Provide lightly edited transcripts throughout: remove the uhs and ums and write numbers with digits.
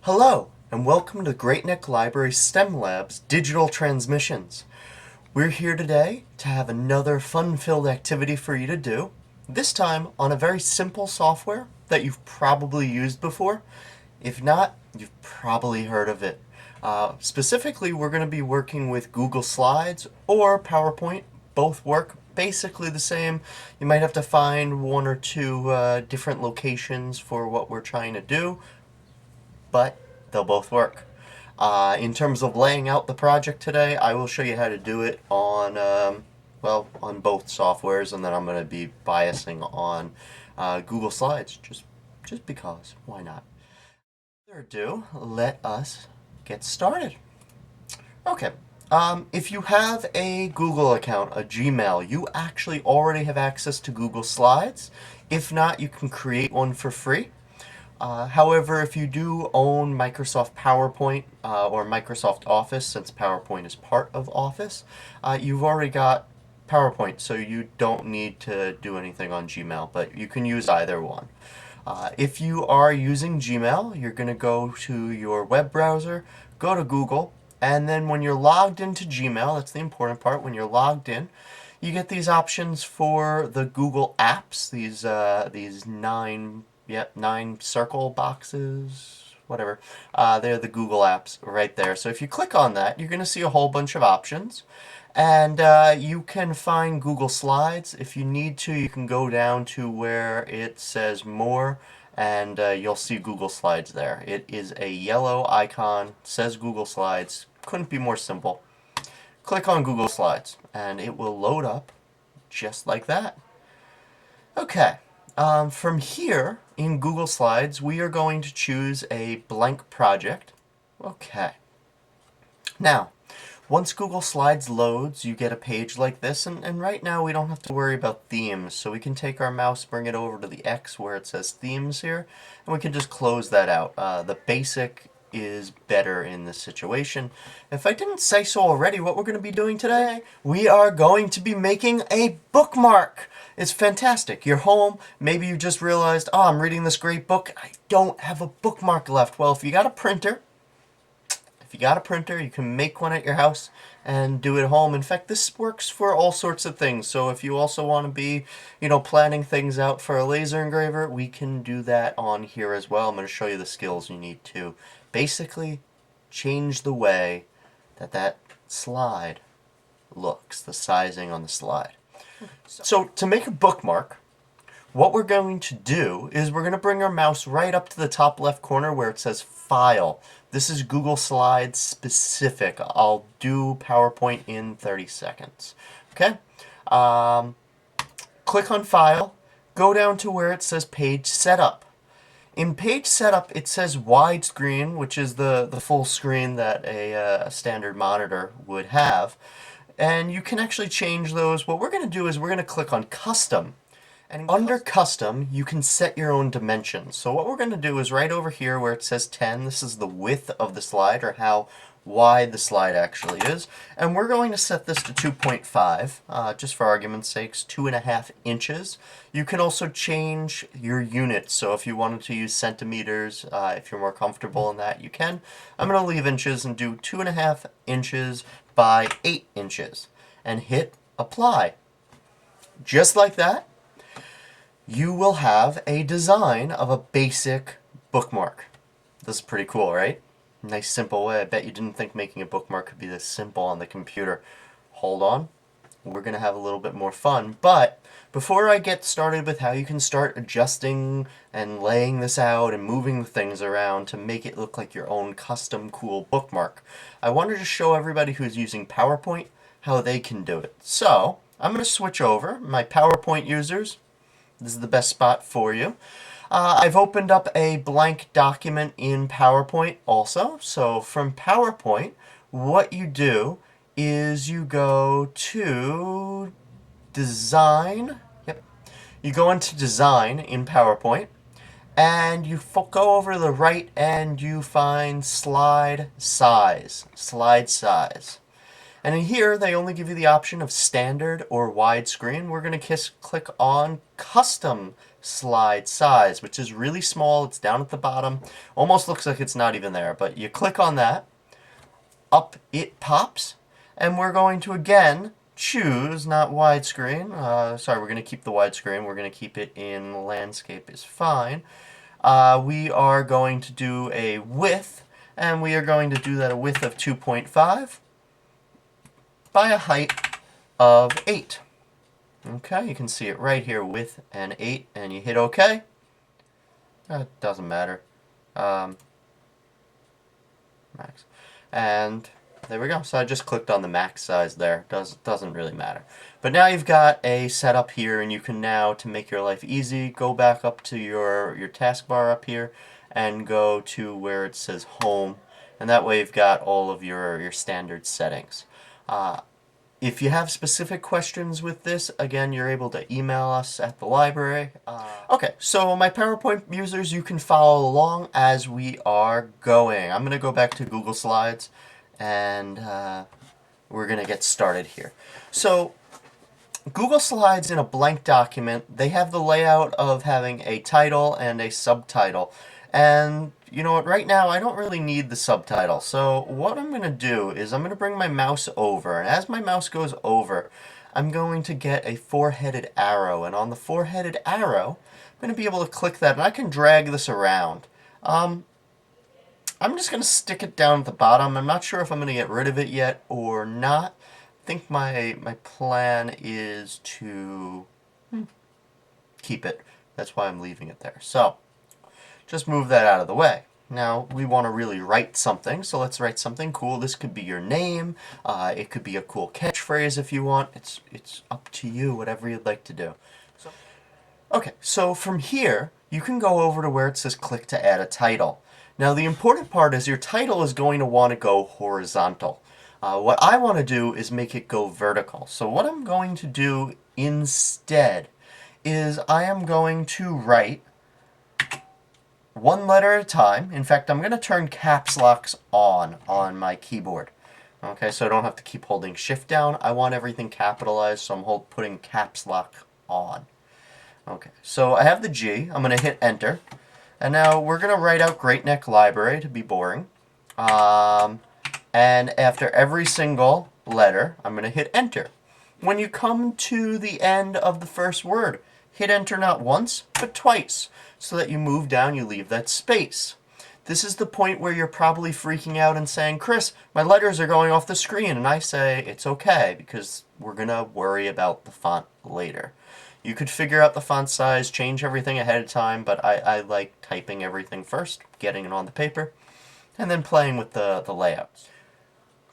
Hello, and welcome to Great Neck Library STEM Lab's Digital Transmissions. We're here today to have another fun-filled activity for you to do, this time on a very simple software that you've probably used before. If not, you've probably heard of it. Specifically, we're going to be working with Google Slides or PowerPoint. Both work basically the same. You might have to find one or two different locations for what we're trying to do, but they'll both work. In terms of laying out the project today, I will show you how to do it on, on both softwares, and then I'm going to be biasing on Google Slides, just because. Why not? Without further ado, let us get started. Okay. If you have a Google account, a Gmail, you actually already have access to Google Slides. If not, you can create one for free. However, if you do own Microsoft PowerPoint or Microsoft Office, since PowerPoint is part of Office, you've already got PowerPoint, so you don't need to do anything on Gmail, but you can use either one. If you are using Gmail, you're going to go to your web browser, go to Google, and then when you're logged into Gmail, that's the important part, when you're logged in, you get these options for the Google Apps, these nine circle boxes, whatever. They're the Google Apps right there. So if you click on that, you're going to see a whole bunch of options. And you can find Google Slides. If you need to, you can go down to where it says More, and you'll see Google Slides there. It is a yellow icon, says Google Slides. Couldn't be more simple. Click on Google Slides, and it will load up just like that. Okay. From here, in Google Slides, we are going to choose a blank project. Okay. Now, once Google Slides loads, you get a page like this, and right now we don't have to worry about themes, so we can take our mouse, bring it over to the X where it says themes here, and we can just close that out. The basic is better in this situation. If I didn't say so already, what we're going to be doing today, we are going to be making a bookmark. It's fantastic. You're home, maybe you just realized, oh, I'm reading this great book, I don't have a bookmark left. Well, if you got a printer, you can make one at your house and do it at home. In fact, this works for all sorts of things. So if you also want to be, planning things out for a laser engraver, we can do that on here as well. I'm going to show you the skills you need to basically change the way that slide looks, the sizing on the slide. So to make a bookmark, what we're going to do is we're going to bring our mouse right up to the top left corner where it says File. This is Google Slides specific. I'll do PowerPoint in 30 seconds. Okay? Click on File. Go down to where it says Page Setup. In Page Setup, it says widescreen, which is the full screen that a standard monitor would have. And you can actually change those. What we're going to do is we're going to click on Custom. And under Custom, you can set your own dimensions. So what we're going to do is right over here where it says 10, this is the width of the slide, or how wide the slide actually is. And we're going to set this to 2.5, just for argument's sakes, 2.5 inches. You can also change your units. So if you wanted to use centimeters, if you're more comfortable in that, you can. I'm going to leave inches and do 2.5 inches by 8 inches. And hit Apply. Just like that, you will have a design of a basic bookmark. This is pretty cool, right? Nice simple way. I bet you didn't think making a bookmark could be this simple on the computer. Hold on. We're going to have a little bit more fun. But before I get started with how you can start adjusting and laying this out and moving the things around to make it look like your own custom cool bookmark, I wanted to show everybody who's using PowerPoint how they can do it. So I'm going to switch over. My PowerPoint users, this is the best spot for you. I've opened up a blank document in PowerPoint also. So from PowerPoint, what you do is you go to Design. Yep. You go into Design in PowerPoint, and you go over to the right and you find Slide Size. Slide Size. And in here, they only give you the option of standard or widescreen. We're going to click on custom slide size, which is really small. It's down at the bottom. Almost looks like it's not even there, but you click on that. Up it pops, and we're going to again choose not widescreen. Sorry, we're going to keep the widescreen. We're going to keep it in landscape is fine. We are going to do a width, and we are going to do that a width of 2.5 by a height of 8. Okay, you can see it right here, width and 8, and you hit OK. It doesn't matter. Max. And there we go. So I just clicked on the max size there. Doesn't really matter. But now you've got a setup here, and you can now, to make your life easy, go back up to your taskbar up here and go to where it says Home. And that way you've got all of your standard settings. If you have specific questions with this, again, you're able to email us at the library. Okay, so my PowerPoint users, you can follow along as we are going. I'm going to go back to Google Slides, and we're going to get started here. So Google Slides in a blank document, they have the layout of having a title and a subtitle. And you know what, right now I don't really need the subtitle. So what I'm going to do is I'm going to bring my mouse over. And as my mouse goes over, I'm going to get a four-headed arrow. And on the four-headed arrow, I'm going to be able to click that. And I can drag this around. I'm just going to stick it down at the bottom. I'm not sure if I'm going to get rid of it yet or not. I think my plan is to keep it. That's why I'm leaving it there. So just move that out of the way. Now we want to really write something, so let's write something cool. This could be your name. It could be a cool catchphrase if you want. It's up to you, whatever you'd like to do. Okay, so from here, you can go over to where it says click to add a title. Now the important part is your title is going to want to go horizontal. What I want to do is make it go vertical. So what I'm going to do instead is I am going to write one letter at a time. In fact, I'm going to turn caps locks on my keyboard. Okay, so I don't have to keep holding shift down. I want everything capitalized, so I'm putting caps lock on. Okay, so I have the G. I'm going to hit enter. And now we're going to write out Great Neck Library to be boring. And after every single letter, I'm going to hit enter. When you come to the end of the first word, hit enter not once, but twice, so that you move down, you leave that space. This is the point where you're probably freaking out and saying, Chris, my letters are going off the screen. And I say, it's okay, because we're going to worry about the font later. You could figure out the font size, change everything ahead of time, but I like typing everything first, getting it on the paper, and then playing with the layouts.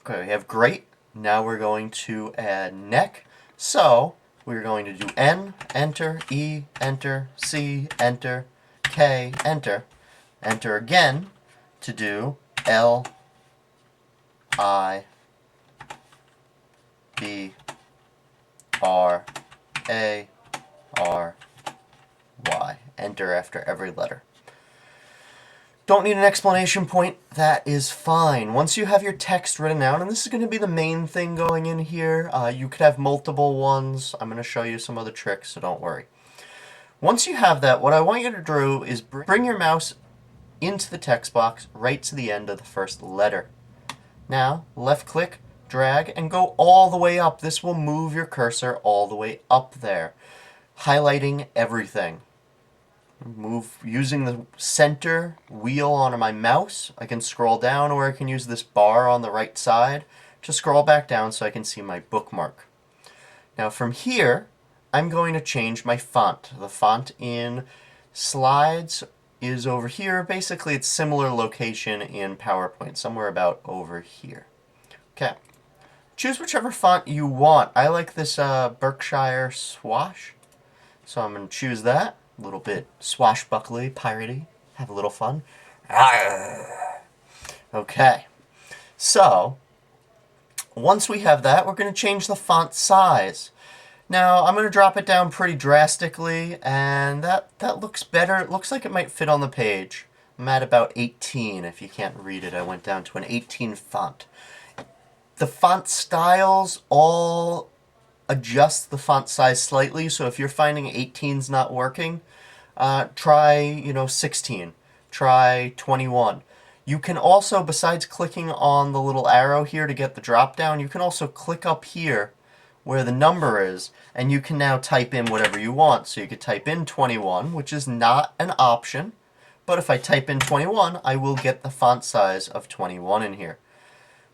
Okay, we have great. Now we're going to add neck. So we're going to do N, enter, E, enter, C, enter, K, enter. Enter again to do L, I, B, R, A, R, Y. Enter after every letter. Don't need an exclamation point. That is fine. Once you have your text written out, and this is going to be the main thing going in here, you could have multiple ones. I'm going to show you some other tricks, so don't worry. Once you have that, what I want you to do is bring your mouse into the text box right to the end of the first letter. Now, left click, drag, and go all the way up. This will move your cursor all the way up there, highlighting everything. Move using the center wheel on my mouse. I can scroll down, or I can use this bar on the right side to scroll back down so I can see my bookmark. Now from here, I'm going to change my font. The font in Slides is over here. Basically, it's similar location in PowerPoint, somewhere about over here. Okay. Choose whichever font you want. I like this Berkshire Swash, so I'm going to choose that. A little bit swashbuckly, piratey, have a little fun. Okay, so once we have that, we're going to change the font size. Now, I'm going to drop it down pretty drastically, and that looks better. It looks like it might fit on the page. I'm at about 18. If you can't read it, I went down to an 18 font. The font styles all adjust the font size slightly, so if you're finding 18's not working, try 16, try 21. You can also, besides clicking on the little arrow here to get the drop down, you can also click up here where the number is, and you can now type in whatever you want. So you could type in 21, which is not an option, but if I type in 21, I will get the font size of 21 in here,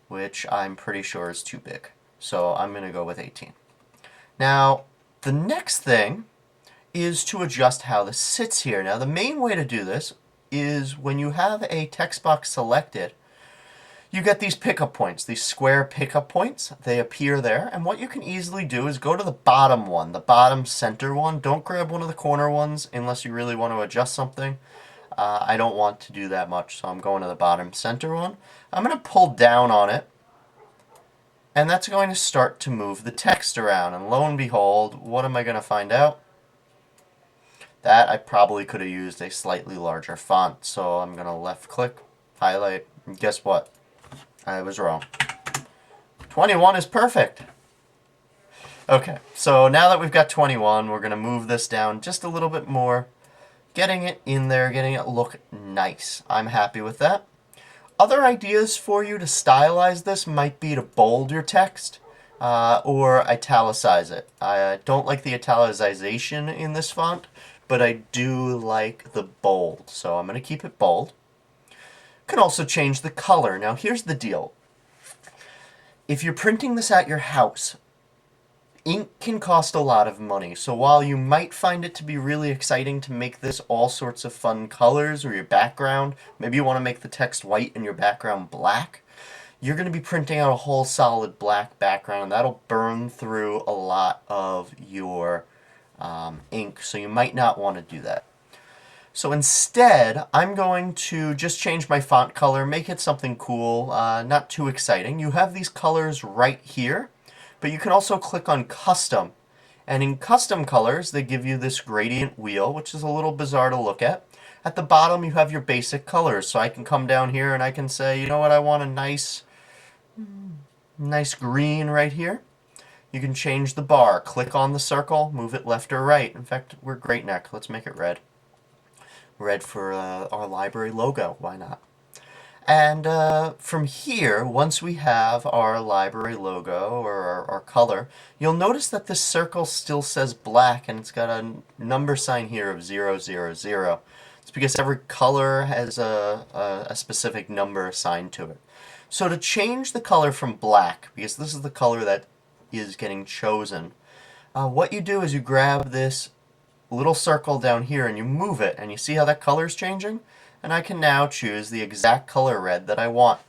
which I'm pretty sure is too big. So I'm going to go with 18. Now, the next thing is to adjust how this sits here. Now, the main way to do this is when you have a text box selected, you get these pickup points, these square pickup points. They appear there, and what you can easily do is go to the bottom one, the bottom center one. Don't grab one of the corner ones unless you really want to adjust something. I don't want to do that much, so I'm going to the bottom center one. I'm going to pull down on it, and that's going to start to move the text around. And lo and behold, what am I going to find out? That I probably could have used a slightly larger font. So I'm going to left click, highlight, and guess what? I was wrong. 21 is perfect. Okay, so now that we've got 21, we're going to move this down just a little bit more, getting it in there, getting it look nice. I'm happy with that. Other ideas for you to stylize this might be to bold your text or italicize it. I don't like the italicization in this font, but I do like the bold, so I'm going to keep it bold. Can also change the color. Now here's the deal. If you're printing this at your house, ink can cost a lot of money. So while you might find it to be really exciting to make this all sorts of fun colors or your background, maybe you want to make the text white and your background black, you're going to be printing out a whole solid black background, and that'll burn through a lot of your ink, so you might not want to do that. So instead, I'm going to just change my font color, make it something cool, not too exciting. You have these colors right here, but you can also click on Custom. And in Custom Colors, they give you this gradient wheel, which is a little bizarre to look at. At the bottom, you have your basic colors, so I can come down here and I can say, you know what, I want a nice green right here. You can change the bar. Click on the circle, move it left or right. In fact, we're great neck. Let's make it red. Red for our library logo. Why not? And from here, once we have our library logo or our color, you'll notice that this circle still says black, and it's got a number sign here of 000. It's because every color has a specific number assigned to it. So to change the color from black, because this is the color that is getting chosen, what you do is you grab this little circle down here and you move it, and you see how that color is changing? And I can now choose the exact color red that I want,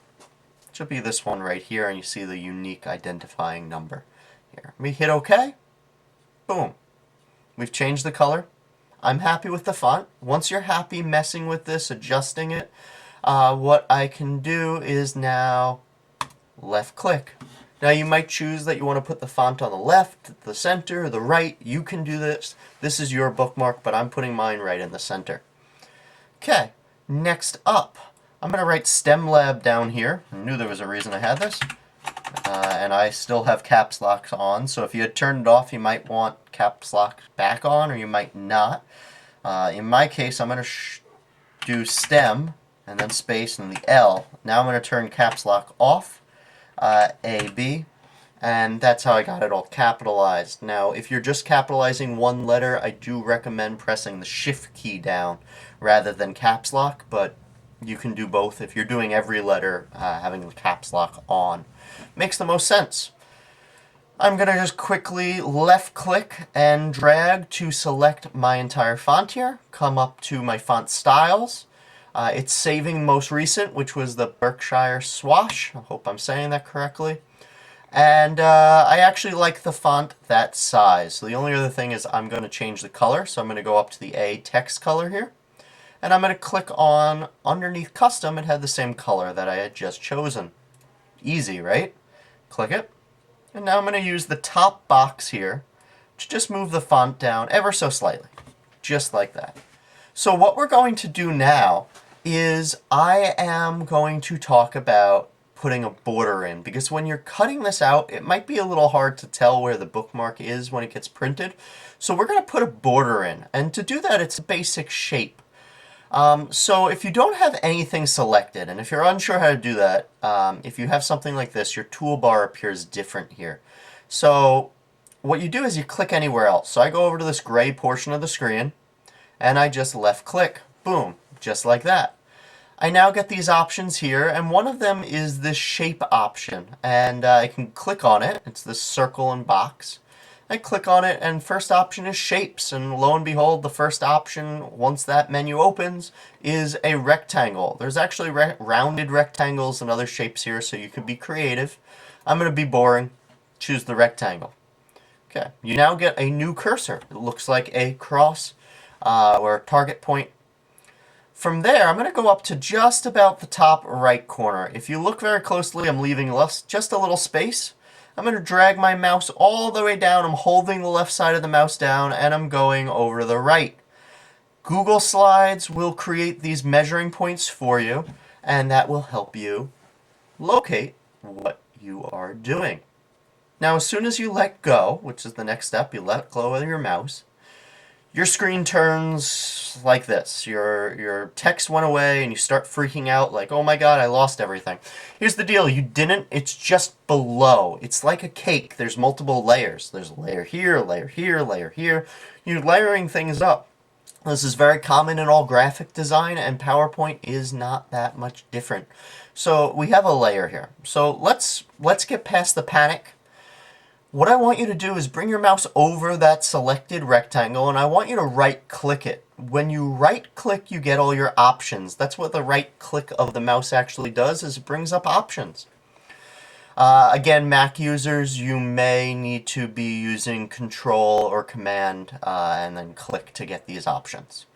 which will be this one right here, and you see the unique identifying number here. We hit OK. Boom. We've changed the color. I'm happy with the font. Once you're happy messing with this, adjusting it, what I can do is now left click. Now you might choose that you want to put the font on the left, the center, the right. You can do this. This is your bookmark, but I'm putting mine right in the center. Okay, next up, I'm going to write STEM Lab down here. I knew there was a reason I had this. And I still have caps lock on, so if you had turned it off, you might want caps lock back on, or you might not. In my case, I'm going to do STEM, and then space, and the L. Now I'm going to turn caps lock off. A, B, and that's how I got it all capitalized. Now, if you're just capitalizing one letter, I do recommend pressing the Shift key down rather than caps lock, but you can do both. If you're doing every letter, having the caps lock on makes the most sense. I'm going to just quickly left click and drag to select my entire font here, come up to my font styles. It's saving most recent, which was the Berkshire Swash. I hope I'm saying that correctly. And I actually like the font that size. So the only other thing is I'm going to change the color. So I'm going to go up to the A text color here. And I'm going to click on underneath custom. It had the same color that I had just chosen. Easy, right? Click it. And now I'm going to use the top box here to just move the font down ever so slightly. Just like that. So what we're going to do now is I am going to talk about putting a border in, because when you're cutting this out, it might be a little hard to tell where the bookmark is when it gets printed. So we're going to put a border in, and to do that, it's a basic shape. So if you don't have anything selected, and if you're unsure how to do that, if you have something like this, your toolbar appears different here. So what you do is you click anywhere else. So I go over to this gray portion of the screen, and I just left click. Boom, just like that. I now get these options here, and one of them is this shape option, and I can click on it. It's this circle and box. I click on it, and first option is shapes, and lo and behold, the first option, once that menu opens, is a rectangle. There's actually rounded rectangles and other shapes here, so you can be creative. I'm going to be boring. Choose the rectangle. Okay, you now get a new cursor. It looks like a cross or a target point. From there, I'm going to go up to just about the top right corner. If you look very closely, I'm leaving just a little space. I'm going to drag my mouse all the way down. I'm holding the left side of the mouse down, and I'm going over to the right. Google Slides will create these measuring points for you, and that will help you locate what you are doing. Now, as soon as you let go, which is the next step, you let go of your mouse, your screen turns like this. Your text went away and you start freaking out like, oh my god, I lost everything. Here's the deal, you didn't, it's just below. It's like a cake. There's multiple layers. There's a layer here, a layer here, a layer here. You're layering things up. This is very common in all graphic design, and PowerPoint is not that much different. So we have a layer here. So let's get past the panic. What I want you to do is bring your mouse over that selected rectangle, and I want you to right-click it. When you right-click, you get all your options. That's what the right-click of the mouse actually does, is it brings up options. Again, Mac users, you may need to be using Control or Command and then click to get these options.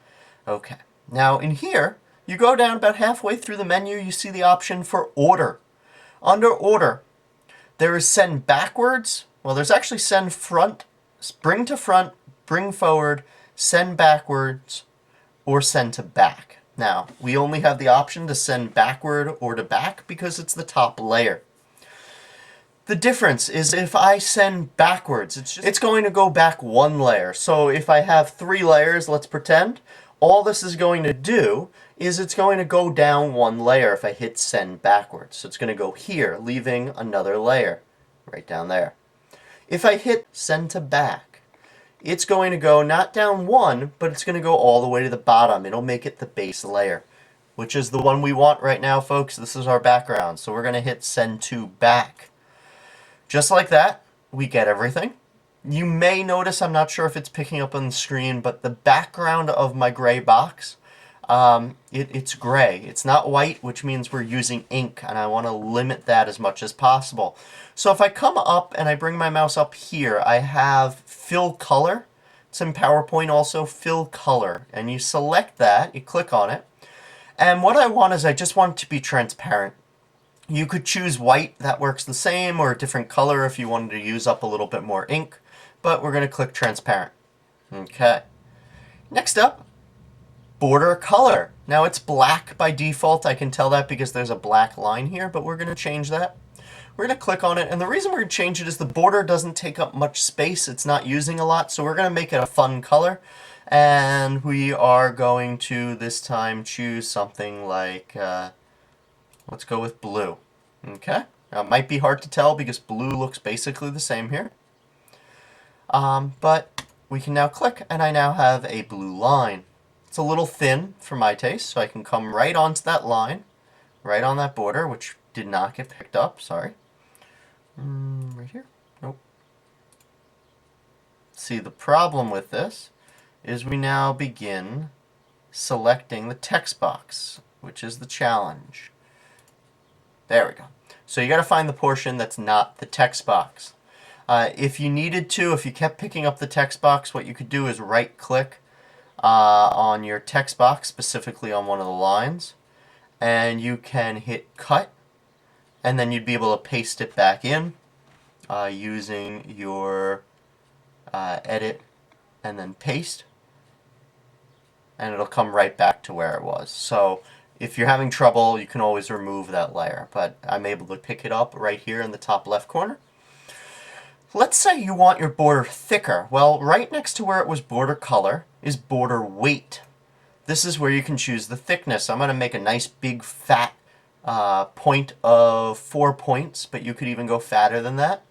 Okay. Now in here, you go down about halfway through the menu, you see the option for Order. Under Order, there is Send Backwards. Well, there's actually Send Front, Bring to Front, Bring Forward, Send Backwards, or Send to Back. Now, we only have the option to send backward or to back because it's the top layer. The difference is if I send backwards, it's going to go back one layer. So if I have 3 layers, let's pretend, all this is going to do is it's going to go down one layer if I hit send backwards. So it's going to go here, leaving another layer right down there. If I hit send to back, it's going to go not down one, but it's going to go all the way to the bottom. It'll make it the base layer, which is the one we want right now, folks. This is our background. So we're going to hit send to back. Just like that, we get everything. You may notice, I'm not sure if it's picking up on the screen, but the background of my gray box, it's gray. It's not white, which means we're using ink, and I want to limit that as much as possible. So if I come up and I bring my mouse up here, I have Fill Color. It's in PowerPoint also, Fill Color. And you select that, you click on it. And what I want is I just want it to be transparent. You could choose white, that works the same, or a different color if you wanted to use up a little bit more ink. But we're going to click transparent. Okay. Next up, border color. Now it's black by default. I can tell that because there's a black line here, but we're going to change that. We're going to click on it, and the reason we're going to change it is the border doesn't take up much space. It's not using a lot, so we're going to make it a fun color. And we are going to, this time, choose something like, let's go with blue. Okay? Now it might be hard to tell because blue looks basically the same here. But we can now click, and I now have a blue line. It's a little thin for my taste, so I can come right onto that line, right on that border, which did not get picked up, sorry. Right here? Nope. See, the problem with this is we now begin selecting the text box, which is the challenge. There we go. So you got to find the portion that's not the text box. If you needed to, if you kept picking up the text box, what you could do is right-click on your text box, specifically on one of the lines, and you can hit Cut, and then you'd be able to paste it back in using your Edit and then Paste, and it'll come right back to where it was. So If you're having trouble, you can always remove that layer, but I'm able to pick it up right here in the top left corner. Let's say you want your border thicker. Well, right next to where it was border color is border weight. This is where you can choose the thickness. I'm going to make a nice big fat point of 4 points, but you could even go fatter than that.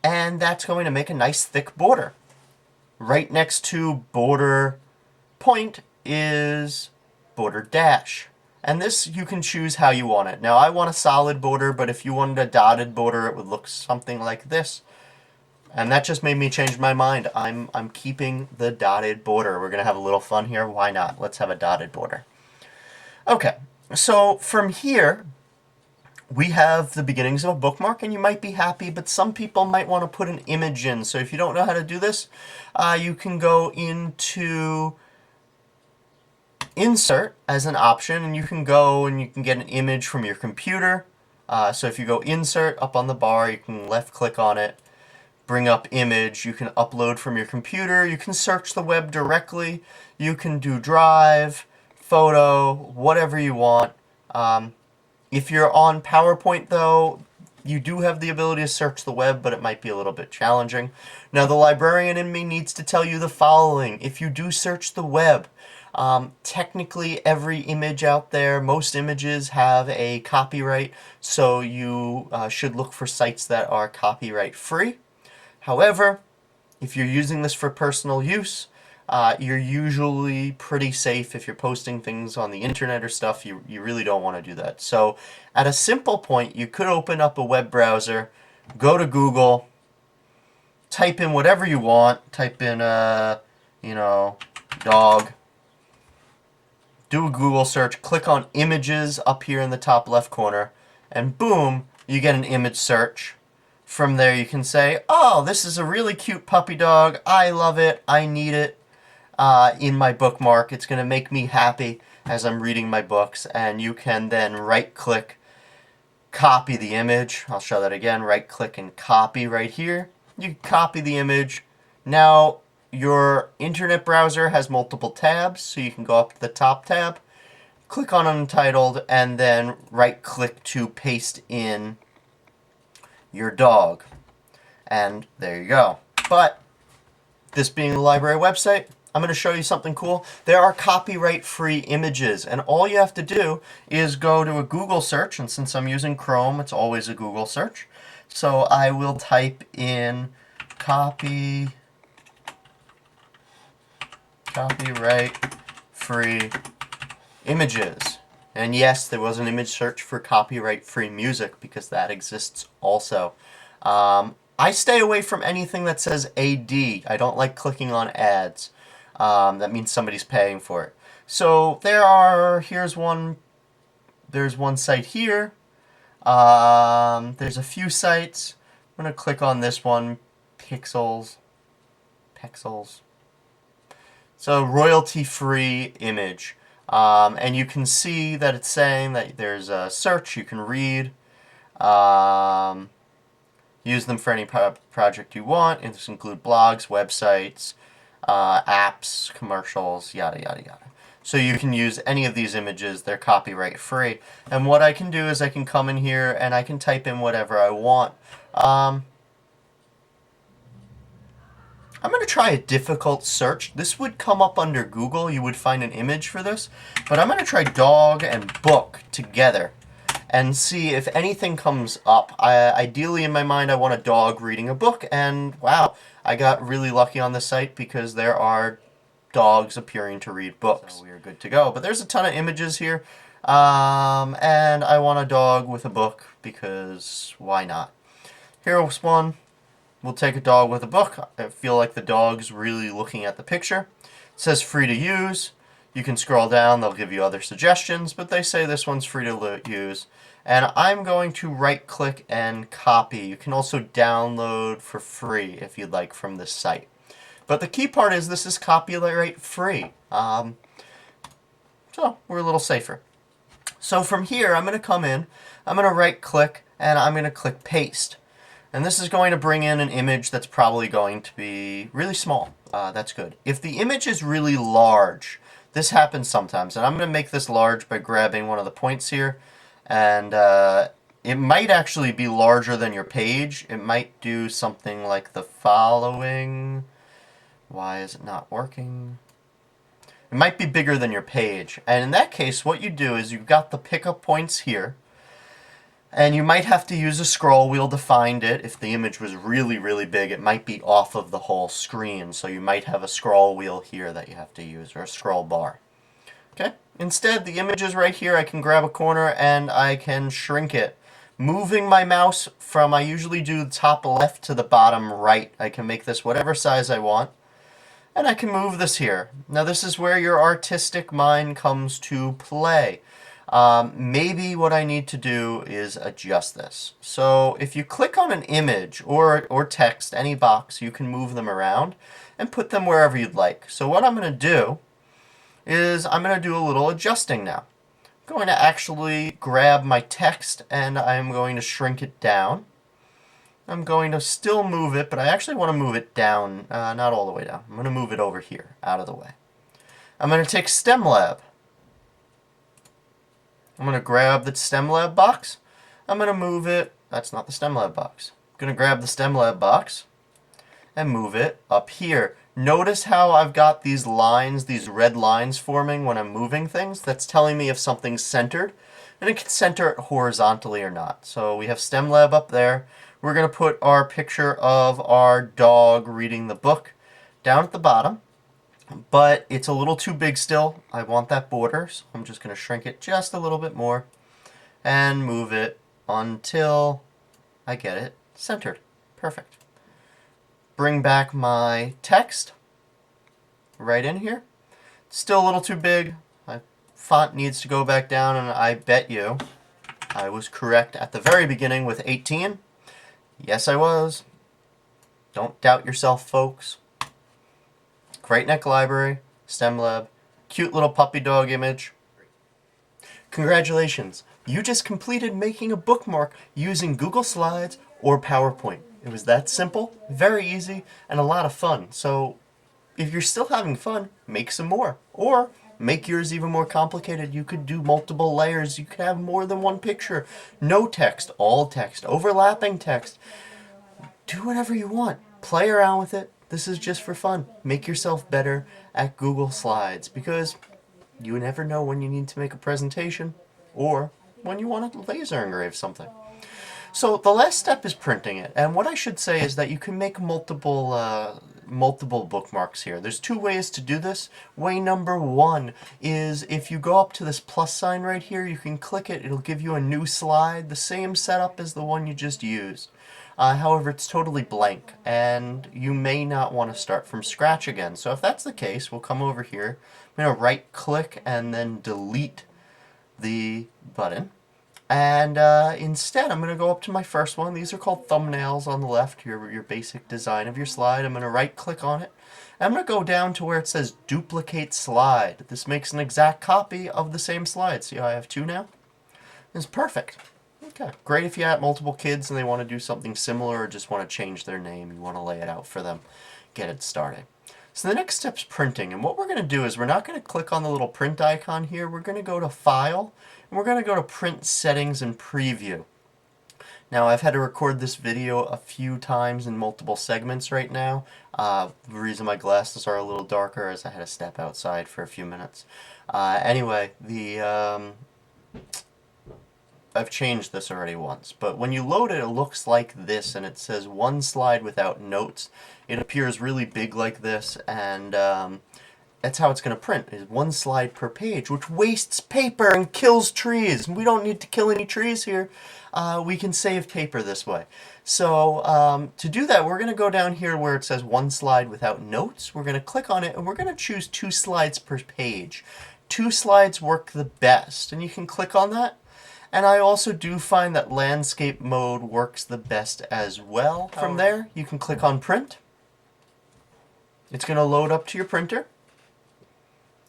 And that's going to make a nice thick border. Right next to border point is border dash. And this, you can choose how you want it. Now, I want a solid border, but if you wanted a dotted border, it would look something like this. And that just made me change my mind. I'm keeping the dotted border. We're going to have a little fun here. Why not? Let's have a dotted border. Okay, so from here, we have the beginnings of a bookmark, and you might be happy, but some people might want to put an image in. So if you don't know how to do this, you can go into Insert as an option, and you can go and you can get an image from your computer. So if you go Insert up on the bar, you can left click on it, bring up image. You can upload from your computer. You can search the web directly. You can do Drive, Photo, whatever you want. If you're on PowerPoint, though, you do have the ability to search the web, but it might be a little bit challenging. Now, the librarian in me needs to tell you the following. If you do search the web, technically every image out there, most images have a copyright, so you should look for sites that are copyright free. However, if you're using this for personal use, you're usually pretty safe. If you're posting things on the internet or stuff, you really don't want to do that. So at a simple point, you could open up a web browser, go to Google, type in whatever you want, type in, dog, do a Google search, click on images up here in the top left corner, and boom, you get an image search. From there you can say, oh, this is a really cute puppy dog. I love it. I need it in my bookmark. It's going to make me happy as I'm reading my books. And you can then right-click, copy the image. I'll show that again. Right-click and copy right here. You copy the image. Now your internet browser has multiple tabs, so you can go up to the top tab, click on Untitled, and then right-click to paste in your dog. And there you go. But this being the library website, I'm going to show you something cool. There are copyright-free images, and all you have to do is go to a Google search, and since I'm using Chrome, it's always a Google search. So I will type in copyright-free images. And yes, there was an image search for copyright-free music because that exists also. I stay away from anything that says AD. I don't like clicking on ads. That means somebody's paying for it. So there's one site here. There's a few sites. I'm going to click on this one, Pixels. So royalty-free image. And you can see that it's saying that there's a search you can read. Use them for any project you want. And this include blogs, websites, apps, commercials, yada, yada, yada. So you can use any of these images. They're copyright free. And what I can do is I can come in here and I can type in whatever I want. I'm going to try a difficult search. This would come up under Google. You would find an image for this. But I'm going to try dog and book together and see if anything comes up. Ideally, in my mind, I want a dog reading a book. And wow, I got really lucky on this site because there are dogs appearing to read books. So we are good to go. But there's a ton of images here. And I want a dog with a book because why not? Here's one. We'll take a dog with a book. I feel like the dog's really looking at the picture. It says free to use. You can scroll down. They'll give you other suggestions, but they say this one's free to use. And I'm going to right-click and copy. You can also download for free if you'd like from this site. But the key part is this is copyright free. So we're a little safer. So from here, I'm going to come in. I'm going to right-click, and I'm going to click Paste. And this is going to bring in an image that's probably going to be really small. That's good. If the image is really large, This happens sometimes, and I'm going to make this large by grabbing one of the points here, and it might actually be larger than your page. It might do something like the following. Why is it not working? It might be bigger than your page, and in that case what you do is you've got the pickup points here, and you might have to use a scroll wheel to find it. If the image was really, really big, it might be off of the whole screen. So you might have a scroll wheel here that you have to use, or a scroll bar. Okay? Instead, the image is right here. I can grab a corner and I can shrink it. Moving my mouse from, I usually do the top left to the bottom right. I can make this whatever size I want. And I can move this here. Now this is where your artistic mind comes to play. Maybe what I need to do is adjust this. So if you click on an image or text, any box, you can move them around and put them wherever you'd like. So what I'm going to do is I'm going to do a little adjusting now. I'm going to actually grab my text and I'm going to shrink it down. I'm going to still move it, but I actually want to move it down, not all the way down. I'm going to move it over here, out of the way. I'm going to take STEMLab. I'm going to grab the STEMLab box. I'm going to move it. That's not the STEMLab box. I'm going to grab the STEMLab box and move it up here. Notice how I've got these lines, these red lines forming when I'm moving things. That's telling me if something's centered. And it can center it horizontally or not. So we have STEMLab up there. We're going to put our picture of our dog reading the book down at the bottom. But it's a little too big still. I want that border, so I'm just going to shrink it just a little bit more and move it until I get it centered. Perfect. Bring back my text right in here. Still a little too big. My font needs to go back down, and I bet you I was correct at the very beginning with 18. Yes, I was. Don't doubt yourself, folks. Great Neck Library, STEMLab, cute little puppy dog image. Congratulations, you just completed making a bookmark using Google Slides or PowerPoint. It was that simple, very easy, and a lot of fun. So if you're still having fun, make some more. Or make yours even more complicated. You could do multiple layers. You could have more than one picture. No text, all text, overlapping text. Do whatever you want. Play around with it. This is just for fun. Make yourself better at Google Slides, because you never know when you need to make a presentation or when you want to laser engrave something. So the last step is printing it, and what I should say is that you can make multiple bookmarks here. There's two ways to do this. Way number one is if you go up to this plus sign right here, you can click it. It'll give you a new slide, the same setup as the one you just used. However, it's totally blank, and you may not want to start from scratch again. So if that's the case, we'll come over here. I'm going to right-click and then delete the button. And instead, I'm going to go up to my first one. These are called thumbnails on the left, your basic design of your slide. I'm going to right-click on it. I'm going to go down to where it says Duplicate Slide. This makes an exact copy of the same slide. See how I have two now? It's perfect. Okay, great if you have multiple kids and they want to do something similar or just want to change their name. You want to lay it out for them. Get it started. So the next step's printing, and what we're going to do is we're not going to click on the little print icon here. We're going to go to File, and we're going to go to Print Settings and Preview. Now, I've had to record this video a few times in multiple segments right now. The reason my glasses are a little darker is I had to step outside for a few minutes. Anyway, I've changed this already once, but when you load it, it looks like this, and it says one slide without notes. It appears really big like this, and that's how it's going to print, is one slide per page, which wastes paper and kills trees. We don't need to kill any trees here. We can save paper this way. So to do that, we're going to go down here where it says one slide without notes. We're going to click on it, and we're going to choose 2 slides per page. 2 slides work the best, and you can click on that. And I also do find that landscape mode works the best as well. From there, you can click on Print. It's going to load up to your printer.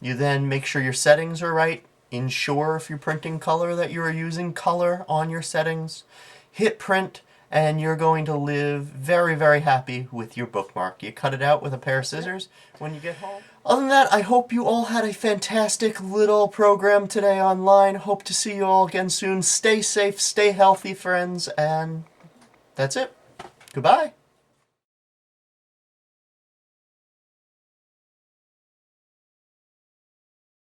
You then make sure your settings are right. Ensure if you're printing color that you are using color on your settings. Hit Print, and you're going to live very, very happy with your bookmark. You cut it out with a pair of scissors when you get home. Other than that, I hope you all had a fantastic little program today online. Hope to see you all again soon. Stay safe, stay healthy, friends, and that's it. Goodbye.